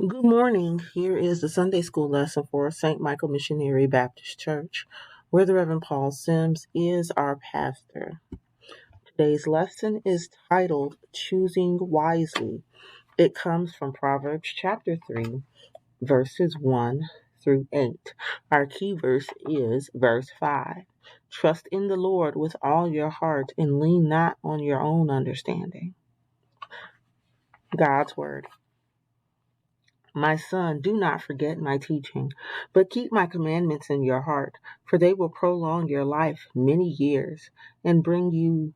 Good morning. Here is the Sunday school lesson for St. Michael Missionary Baptist Church, where the Reverend Paul Sims is our pastor. Today's lesson is titled Choosing Wisely. It comes from Proverbs chapter 3, verses 1 through 8. Our key verse is verse 5. Trust in the Lord with all your heart and lean not on your own understanding. God's Word. My son, do not forget my teaching, but keep my commandments in your heart, for they will prolong your life many years and bring you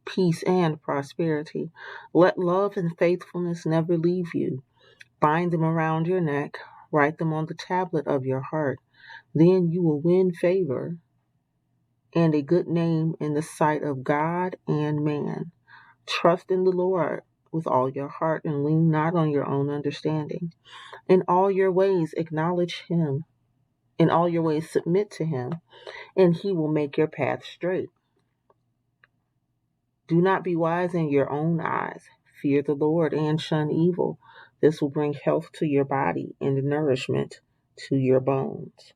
peace and prosperity. Let love and faithfulness never leave you. Bind them around your neck, write them on the tablet of your heart. Then you will win favor and a good name in the sight of God and man. Trust in the Lord with all your heart and lean not on your own understanding. In all your ways acknowledge him. In all your ways submit to him, and he will make your path straight. Do not be wise in your own eyes. Fear the Lord and shun evil. This will bring health to your body and nourishment to your bones.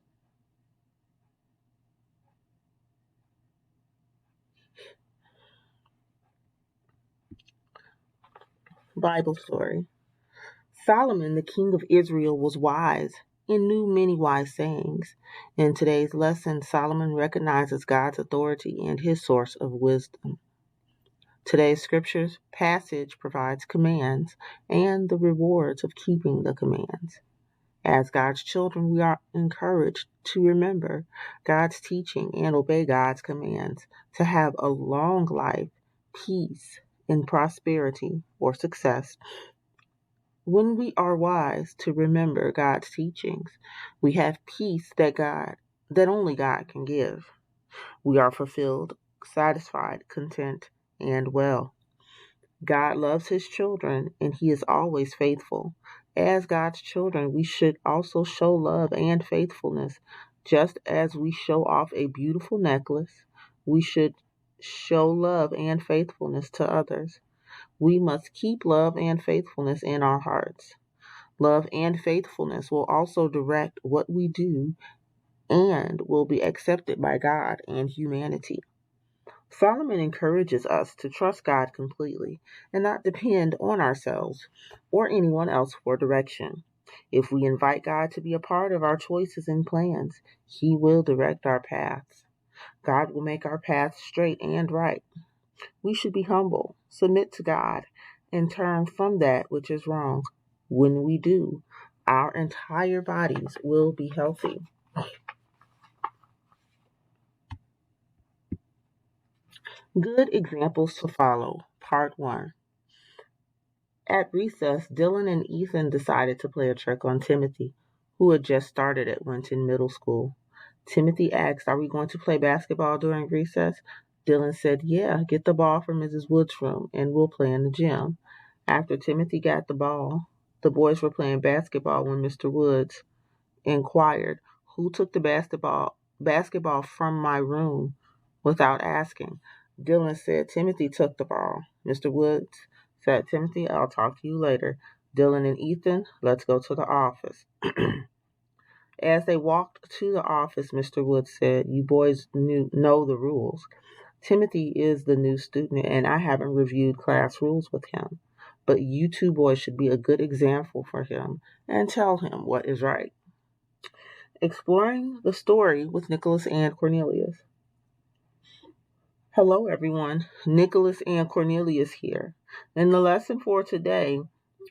Bible story. Solomon, the king of Israel, was wise and knew many wise sayings. In today's lesson, Solomon recognizes God's authority and his source of wisdom. Today's scriptures passage provides commands and the rewards of keeping the commands. As God's children, we are encouraged to remember God's teaching and obey God's commands to have a long life, peace, and prosperity or success. When we are wise to remember God's teachings, we have peace that only God can give. We are fulfilled, satisfied, content, and well. God loves his children and he is always faithful. As God's children, we should also show love and faithfulness. Just as we show off a beautiful necklace, we should show love and faithfulness to others. We must keep love and faithfulness in our hearts. Love and faithfulness will also direct what we do and will be accepted by God and humanity. Solomon encourages us to trust God completely and not depend on ourselves or anyone else for direction. If we invite God to be a part of our choices and plans, he will direct our paths. God will make our paths straight and right. We should be humble, submit to God, and turn from that which is wrong. When we do, our entire bodies will be healthy. Good examples to follow. Part 1. At recess, Dylan and Ethan decided to play a trick on Timothy, who had just started at Winton Middle School. Timothy asked, "Are we going to play basketball during recess?" Dylan said, "Yeah, get the ball from Mrs. Wood's room and we'll play in the gym." After Timothy got the ball, the boys were playing basketball when Mr. Woods inquired, "Who took the basketball from my room without asking?" Dylan said, "Timothy took the ball." Mr. Woods said, "Timothy, I'll talk to you later. Dylan and Ethan, let's go to the office." As they walked to the office, Mr. Woods said, "You boys know the rules. Timothy is the new student, and I haven't reviewed class rules with him. But you two boys should be a good example for him and tell him what is right." Exploring the story with Nicholas and Cornelius. Hello, everyone. Nicholas and Cornelius here. In the lesson for today,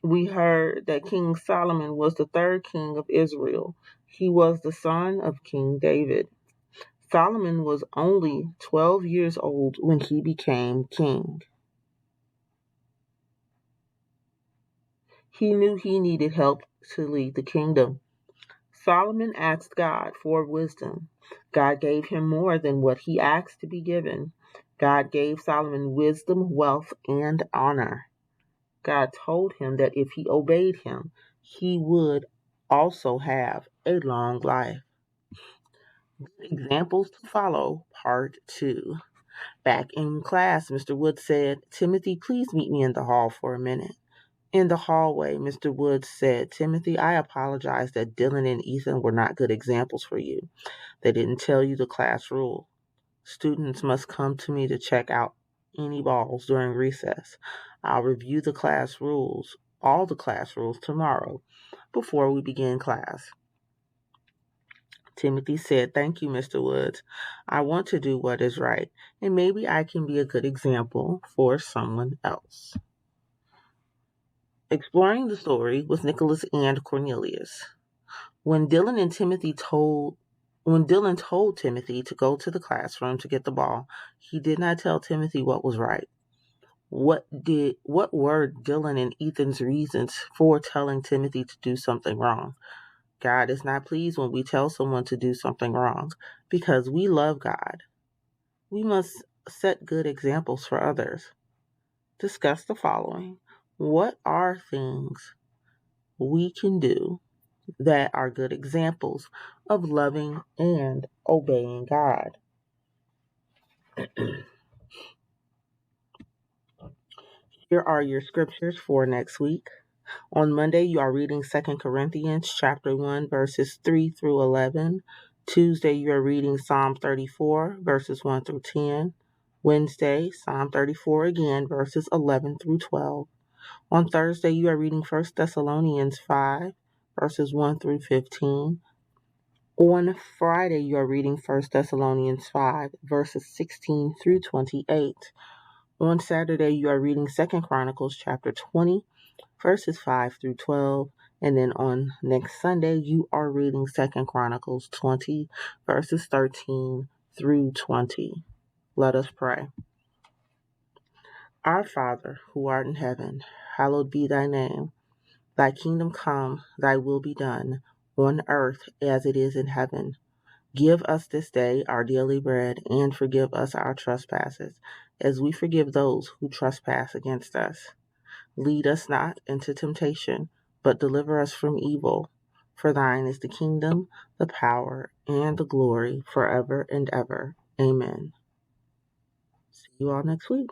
we heard that King Solomon was the third king of Israel. He was the son of King David. Solomon was only 12 years old when he became king. He knew he needed help to lead the kingdom. Solomon asked God for wisdom. God gave him more than what he asked to be given. God gave Solomon wisdom, wealth, and honor. God told him that if he obeyed him, he would also have a long life. Examples to follow, part 2. Back in class, Mr. Wood said, "Timothy, please meet me in the hall for a minute." In the hallway, Mr. Woods said, "Timothy, I apologize that Dylan and Ethan were not good examples for you. They didn't tell you the class rule. Students must come to me to check out any balls during recess. I'll review the class rules, all the class rules tomorrow before we begin class." Timothy said, "Thank you, Mr. Woods. I want to do what is right, and maybe I can be a good example for someone else." Exploring the story with Nicholas and Cornelius. When Dylan and Timothy told when Dylan told Timothy to go to the classroom to get the ball, he did not tell Timothy what was right. What were Dylan and Ethan's reasons for telling Timothy to do something wrong? God is not pleased when we tell someone to do something wrong because we love God. We must set good examples for others. Discuss the following. What are things we can do that are good examples of loving and obeying God? Here are your scriptures for next week. On Monday, you are reading 2 Corinthians chapter 1, verses 3 through 11. Tuesday, you are reading Psalm 34, verses 1 through 10. Wednesday, Psalm 34 again, verses 11 through 12. On Thursday, you are reading 1 Thessalonians 5, verses 1 through 15. On Friday, you are reading 1 Thessalonians 5, verses 16 through 28. On Saturday, you are reading 2 Chronicles chapter 20, verses 5 through 12. And then on next Sunday, you are reading 2 Chronicles 20, verses 13 through 20. Let us pray. Our Father, who art in heaven, hallowed be thy name. Thy kingdom come, thy will be done, on earth as it is in heaven. Give us this day our daily bread, and forgive us our trespasses, as we forgive those who trespass against us. Lead us not into temptation, but deliver us from evil. For thine is the kingdom, the power, and the glory forever and ever. Amen. See you all next week.